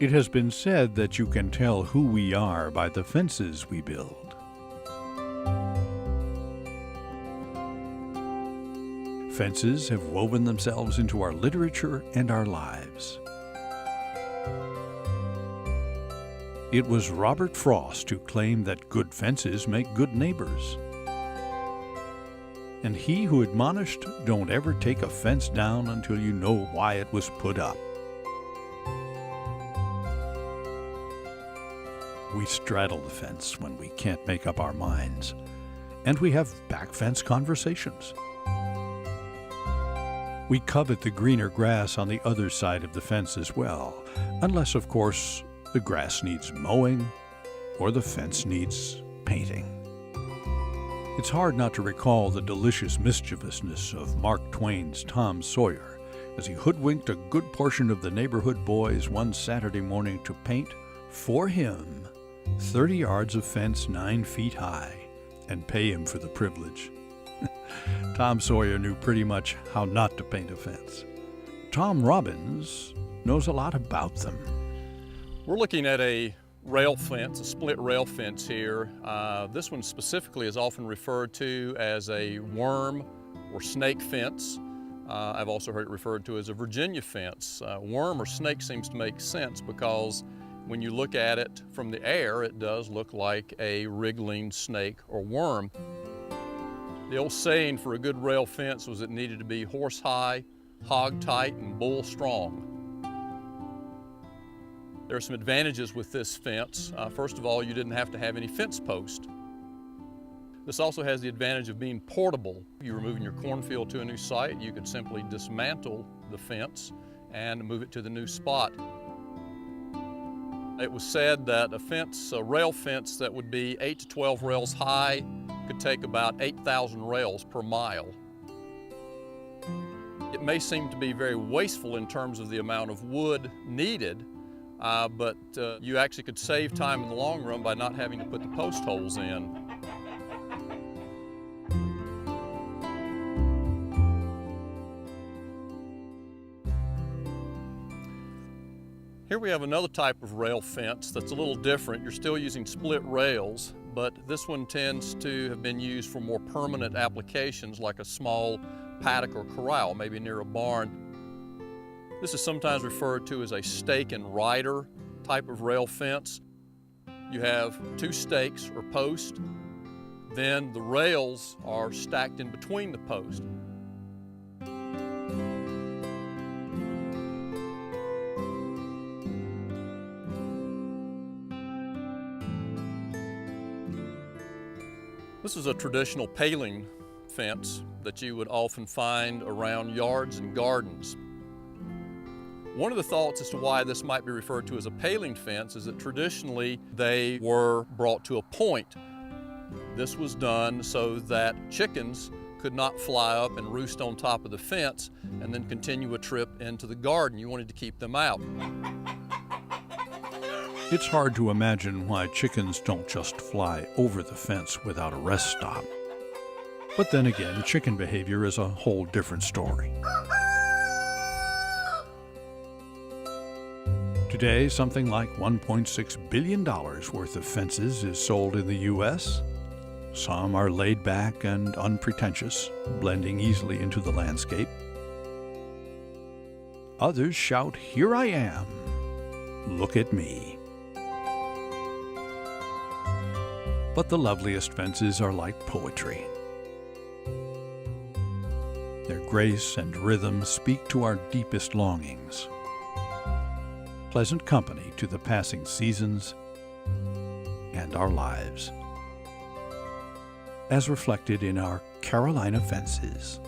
It has been said that you can tell who we are by the fences we build. Fences have woven themselves into our literature and our lives. It was Robert Frost who claimed that good fences make good neighbors. And he who admonished, don't ever take a fence down until you know why it was put up. We straddle the fence when we can't make up our minds, and we have back fence conversations. We covet the greener grass on the other side of the fence as well, unless, of course, the grass needs mowing or the fence needs painting. It's hard not to recall the delicious mischievousness of Mark Twain's Tom Sawyer as he hoodwinked a good portion of the neighborhood boys one Saturday morning to paint, for him, 30 yards of fence 9 feet high, and pay him for the privilege. Tom Sawyer knew pretty much how not to paint a fence. Tom Robbins knows a lot about them. We're looking at a rail fence, a split rail fence here. This one specifically is often referred to as a worm or snake fence. I've also heard it referred to as a Virginia fence. Worm or snake seems to make sense because when you look at it from the air, it does look like a wriggling snake or worm. The old saying for a good rail fence was it needed to be horse high, hog tight, and bull strong. There are some advantages with this fence. First of all, you didn't have to have any fence post. This also has the advantage of being portable. You're moving your cornfield to a new site, you could simply dismantle the fence and move it to the new spot. It was said that a rail fence that would be 8 to 12 rails high could take about 8,000 rails per mile. It may seem to be very wasteful in terms of the amount of wood needed, but you actually could save time in the long run by not having to put the post holes in. Here we have another type of rail fence that's a little different. You're still using split rails, but this one tends to have been used for more permanent applications like a small paddock or corral, maybe near a barn. This is sometimes referred to as a stake and rider type of rail fence. You have 2 stakes or posts, then the rails are stacked in between the posts. This is a traditional paling fence that you would often find around yards and gardens. One of the thoughts as to why this might be referred to as a paling fence is that traditionally they were brought to a point. This was done so that chickens could not fly up and roost on top of the fence and then continue a trip into the garden. You wanted to keep them out. It's hard to imagine why chickens don't just fly over the fence without a rest stop. But then again, chicken behavior is a whole different story. Today, something like $1.6 billion worth of fences is sold in the U.S. Some are laid back and unpretentious, blending easily into the landscape. Others shout, "Here I am! Look at me!" But the loveliest fences are like poetry. Their grace and rhythm speak to our deepest longings. Pleasant company to the passing seasons and our lives, as reflected in our Carolina fences.